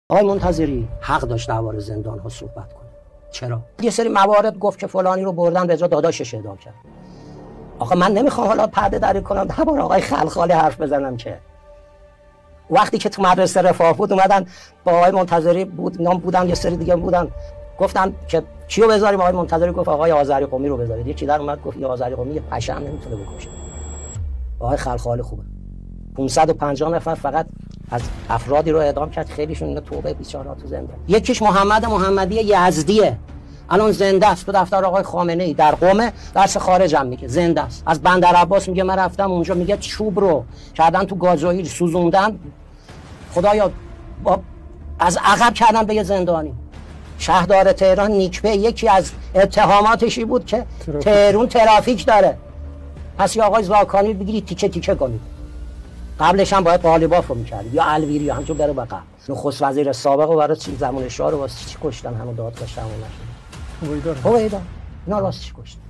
آقای منتظری حق داشت درباره زندان ها صحبت کنه. چرا؟ یه سری موارد گفت که فلانی رو بردن به جا داداشش اعدام کرد. آخه من نمیخوام حالا پرده دری کنم درباره آقای خلخالی حرف بزنم که وقتی که تو مدرسه رفاه بود اومدن با آقای منتظری بود نام بودن یه سری دیگه بودن گفتن که کیو بذاریم، آقای منتظری گفت آقای آذری قمی رو بذارید. یکی در اومد گفت آذری قمی یه پشم نمیتونه بکشه. آقای خلخالی خوبه. 550 نفر فقط از افرادی رو اعدام کرد، خیلیشون اینا توبه بیچاره تو زندان. یکیش محمدی یزدیه، الان زنده است تو دفتر آقای خامنه‌ای در قم، درس خارجم میگه زنده است. از بندر عباس میگه من رفتم اونجا، میگه چوب رو کردن تو گازوئیل سوزوندن، خدایا از عقب کردن به یه زندانی. شهردار تهران نیکبه یکی از اتهاماتشی بود که تهران ترافیک داره، پس یا آقای زاکانی بگیرید تیکه تیکه کنید. قبلش هم باید قالیباف رو می‌کردید یا الویری یا همچون بره بقى. نخست وزیر سابق رو برای زمان شاه رو واسه چی کشتن، همون دادگاه همون نشد. هویدا اینا راست چی کشتن.